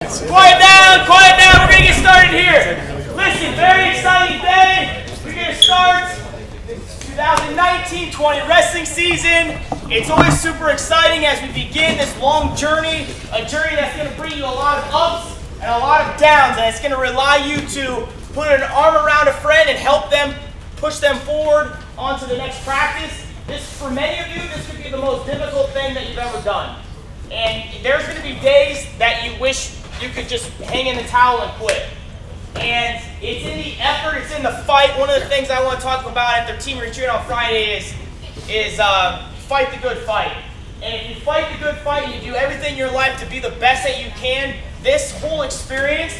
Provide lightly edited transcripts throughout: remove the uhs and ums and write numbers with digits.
Quiet down, we're going to get started here. Listen, very exciting day. We're going to start 2019-20 wrestling season. It's always super exciting as we begin this long journey, a journey that's going to bring you a lot of ups and a lot of downs, and it's going to rely you to put an arm around a friend and help them push them forward onto the next practice. For many of you, this could be the most difficult thing that you've ever done. And there's going to be days that you wish you could just hang in the towel and quit. And it's in the effort, it's in the fight. One of the things I want to talk about at their team retreat on Friday is fight the good fight. And if you fight the good fight and you do everything in your life to be the best that you can, this whole experience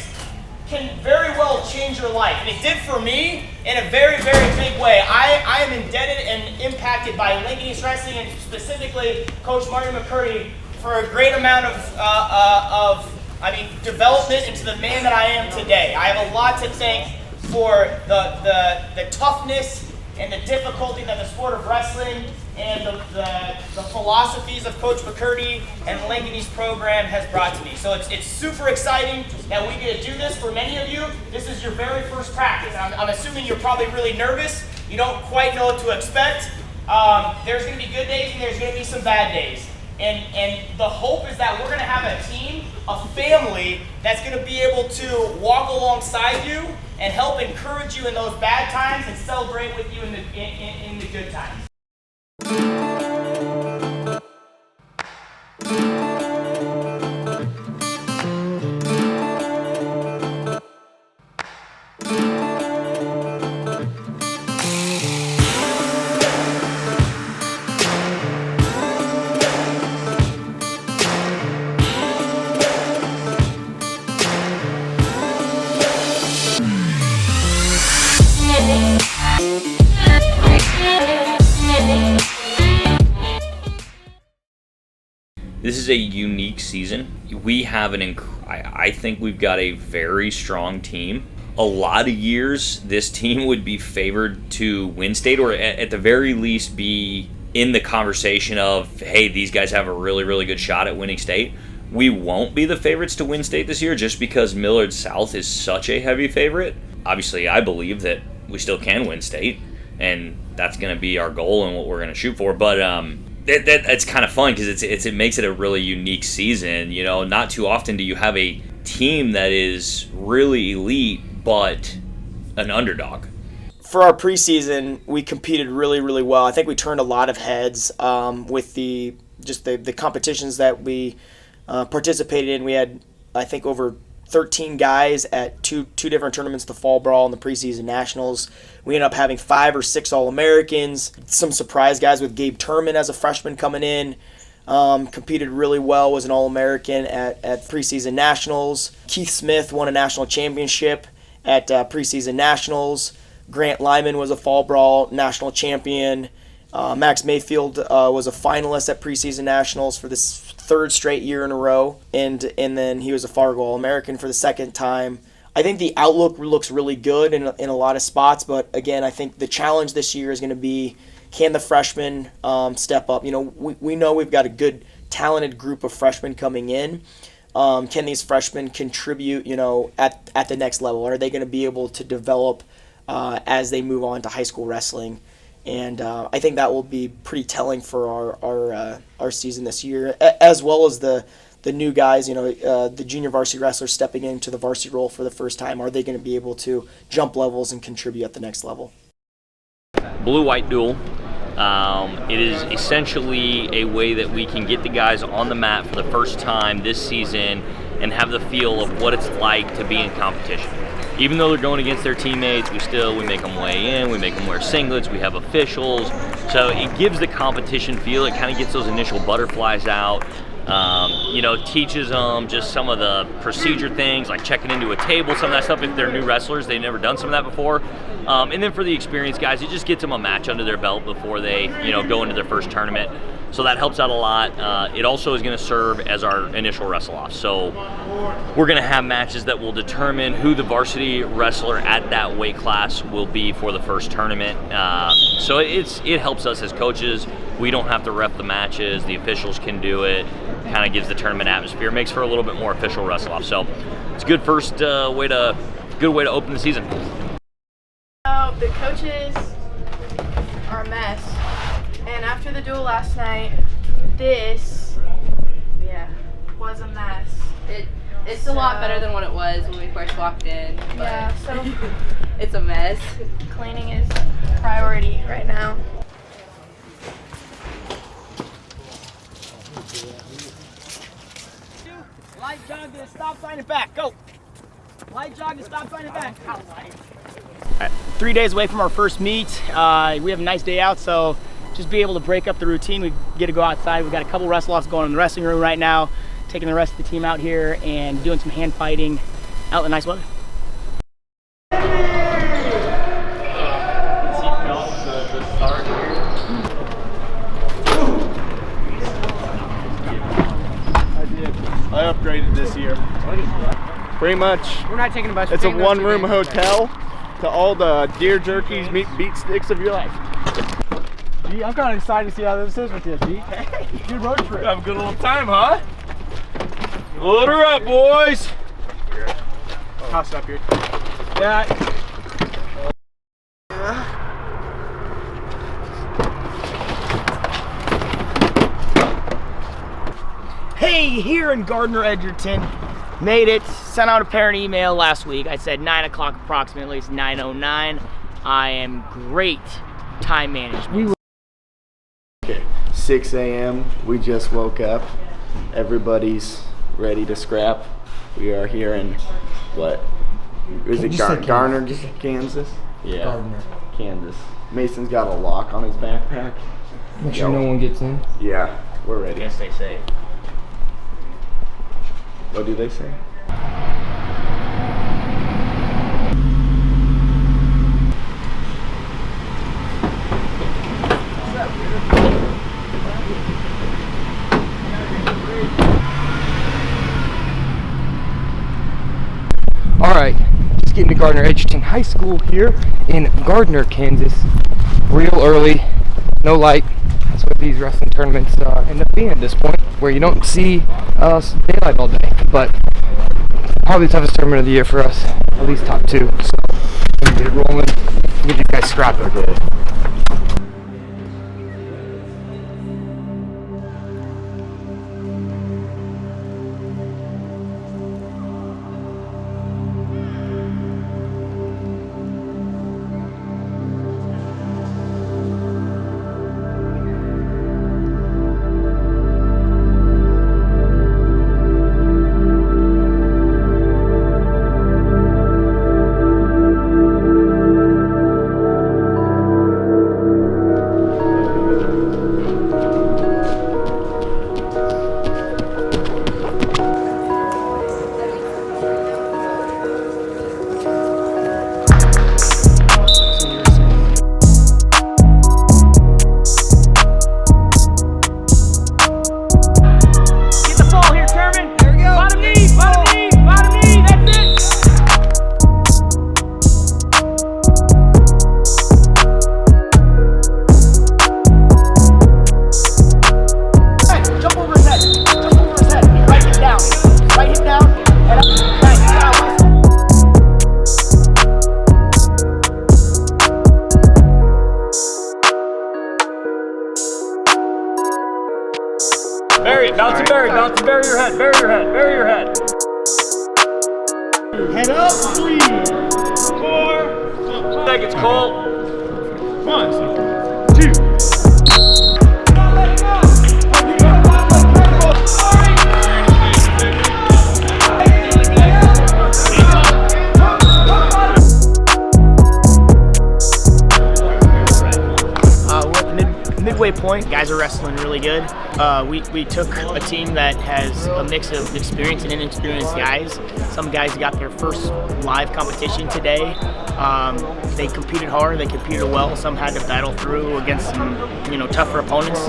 can very well change your life. And it did for me in a very, very big way. I am indebted and impacted by Lincoln East Wrestling and specifically Coach Marty McCurdy for a great amount of development into the man that I am today. I have a lot to thank for the toughness and the difficulty that the sport of wrestling and the philosophies of Coach McCurdy and the Lincoln East program has brought to me. So it's super exciting that we get to do this. For many of you, this is your very first practice. I'm assuming you're probably really nervous. You don't quite know what to expect. There's going to be good days and there's going to be some bad days. And the hope is that we're going to have a team, a family, that's going to be able to walk alongside you and help encourage you in those bad times and celebrate with you in the good times. This is a unique season. We have I think we've got a very strong team. A lot of years, this team would be favored to win state, or at the very least be in the conversation of, hey, these guys have a really, really good shot at winning state. We won't be the favorites to win state this year just because Millard South is such a heavy favorite. Obviously, I believe that we still can win state, and that's going to be our goal and what we're going to shoot for. But it's kind of fun because it makes it a really unique season. You know, not too often do you have a team that is really elite but an underdog. For our preseason, we competed really, really well. I think we turned a lot of heads with the competitions that we participated in. We had, I think, over 13 guys at two different tournaments, the fall brawl and the preseason nationals. We ended up having 5 or 6 All-Americans, some surprise guys with Gabe Turman as a freshman coming in. Competed really well, was an All-American at preseason nationals. Keith Smith won a national championship at preseason nationals. Grant Lyman was a fall brawl national champion. Max Mayfield was a finalist at preseason nationals for this 3rd straight year in a row, and then he was a Fargo All-American for the 2nd time. I think the outlook looks really good in a lot of spots, but again, I think the challenge this year is going to be, can the freshmen step up? You know, we know we've got a good, talented group of freshmen coming in. Can these freshmen contribute, you know, at the next level? Are they going to be able to develop as they move on to high school wrestling? And I think that will be pretty telling for our season this year, as well as the new guys, you know, the junior varsity wrestlers stepping into the varsity role for the first time. Are they going to be able to jump levels and contribute at the next level? Blue-white duel. It is essentially a way that we can get the guys on the mat for the first time this season and have the feel of what it's like to be in competition. Even though they're going against their teammates, we make them weigh in, we make them wear singlets, we have officials. So it gives the competition feel, it kind of gets those initial butterflies out. Teaches them just some of the procedure things, like checking into a table, some of that stuff. If they're new wrestlers, they've never done some of that before. And then for the experienced guys, it just gets them a match under their belt before they, go into their first tournament. So that helps out a lot. It also is going to serve as our initial wrestle-off. So we're going to have matches that will determine who the varsity wrestler at that weight class will be for the first tournament. So it helps us as coaches. We don't have to ref the matches. The officials can do it. kind of gives the tournament atmosphere, makes for a little bit more official wrestle-off. So it's a good first way to open the season. So the coaches are a mess, and after the duel last night, this was a mess. It's a lot better than what it was when we first walked in. Yeah, so It's a mess. cleaning is priority right now. Light jog to the stop sign and back. Go. Light jog to stop sign and back. All right, 3 days away from our first meet. We have a nice day out, so just be able to break up the routine. We get to go outside. We've got a couple wrestle-offs going in the wrestling room right now, taking the rest of the team out here and doing some hand fighting out in the nice weather. I upgraded this year. Pretty much. We're not taking a bus. It's a one-room hotel to all the deer jerkies, meat beat sticks of your life. Gee, I'm kind of excited to see how this is with you, G. Good road trip. Have a good little time, huh? Load her up, boys. Toss it up here. Yeah. Hey, here in Gardner Edgerton, made it, sent out a parent email last week. I said 9 o'clock approximately, it's 9:09. I am great time management. 6 a.m. We just woke up. Everybody's ready to scrap. We are here in, what? Is it Garner, Kansas? Yeah. Gardner. Kansas. Mason's got a lock on his backpack. Make sure no one gets in. Yeah, we're ready. Yes, they say. What do they say? All right, just getting to Gardner Edgerton High School here in Gardner, Kansas. Real early, no light. That's what these wrestling tournaments end up being at this point, where you don't see daylight all day. But probably the toughest tournament of the year for us, at least top two. So we'll get it rolling, get you guys scrapping. Bury it, bounce and bury your head, bury your head. Head up, 3, 4 seconds, Cole. 1, 2. Midway point, guys are wrestling really good. We took a team that has a mix of experienced and inexperienced guys. Some guys got their first live competition today. They competed hard, they competed well. Some had to battle through against some, tougher opponents,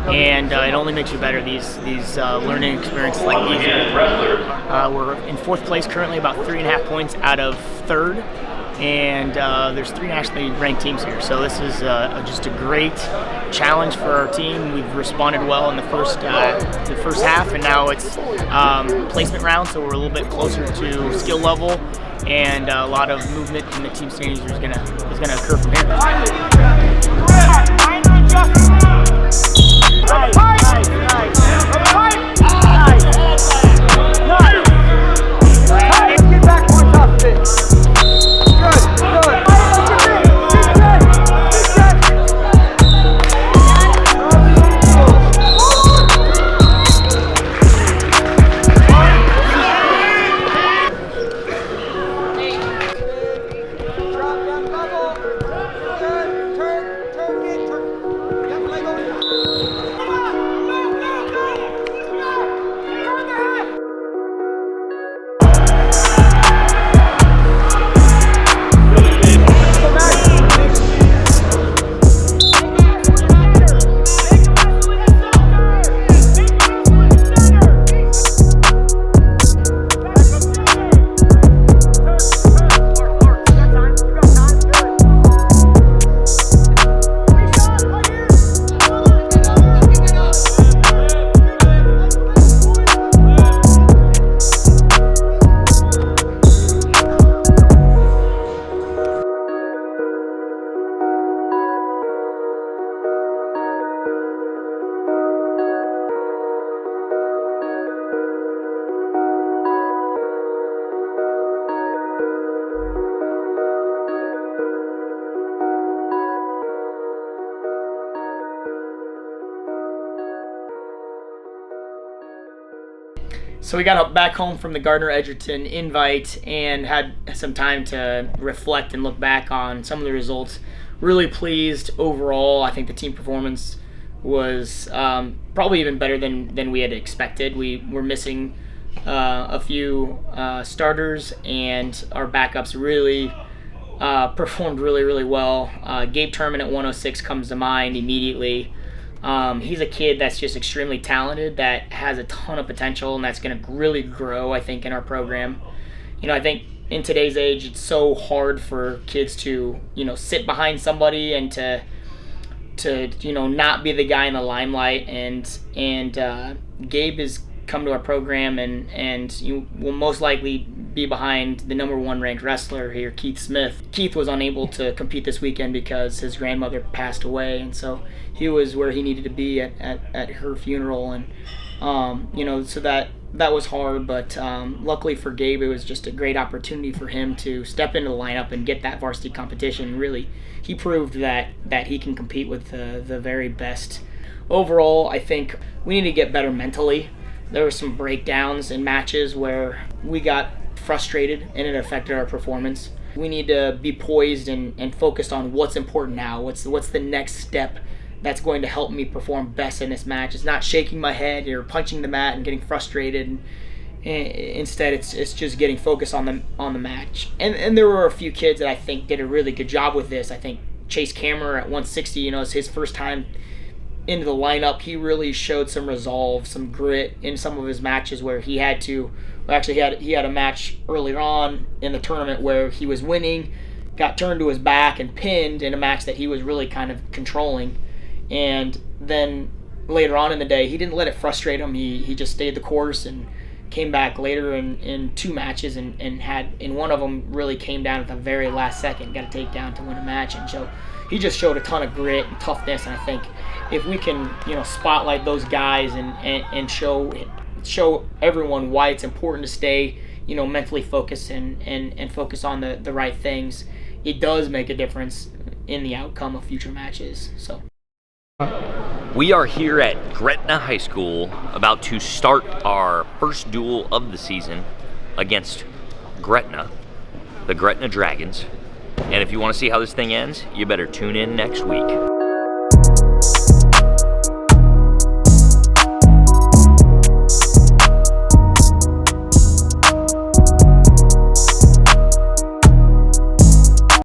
and it only makes you better. These learning experiences like these. We're in 4th place currently, about 3.5 points out of 3rd. and there's 3 nationally ranked teams here. So this is just a great challenge for our team. We've responded well in the first half, and now it's placement round, so we're a little bit closer to skill level, and a lot of movement in the team standings is gonna occur from here. Get back more tough, Good. So we got back home from the Gardner Edgerton invite and had some time to reflect and look back on some of the results. Really pleased overall. I think the team performance was probably even better than we had expected. We were missing a few starters, and our backups really performed really well. Gabe Turman at 106 comes to mind immediately. He's a kid that's just extremely talented, that has a ton of potential, and that's going to really grow, I think, in our program. I think in today's age, it's so hard for kids to, sit behind somebody and to not be the guy in the limelight. And Gabe has come to our program, and you will most likely be behind the number 1 ranked wrestler here, Keith Smith. Keith was unable to compete this weekend because his grandmother passed away, and so he was where he needed to be at her funeral, and so that was hard, but luckily for Gabe, it was just a great opportunity for him to step into the lineup and get that varsity competition. Really, he proved that he can compete with the very best. Overall, I think we need to get better mentally. There were some breakdowns in matches where we got frustrated and it affected our performance. We need to be poised and focused on what's important now. What's the next step that's going to help me perform best in this match? It's not shaking my head or punching the mat and getting frustrated. Instead, it's just getting focused on the match. And there were a few kids that I think did a really good job with this. I think Chase Kammer at 160, is his first time into the lineup. He really showed some resolve, some grit in some of his matches where he had to. He had a match earlier on in the tournament where he was winning, got turned to his back and pinned in a match that he was really kind of controlling. And then later on in the day, he didn't let it frustrate him. He just stayed the course and came back later in 2 matches and had, in one of them, really came down at the very last second, got a takedown to win a match. And so he just showed a ton of grit and toughness. And I think if we can, spotlight those guys and show everyone why it's important to stay, mentally focused and focus on the right things, it does make a difference in the outcome of future matches. So. We are here at Gretna High School about to start our first duel of the season against Gretna, the Gretna Dragons. And if you want to see how this thing ends, you better tune in next week.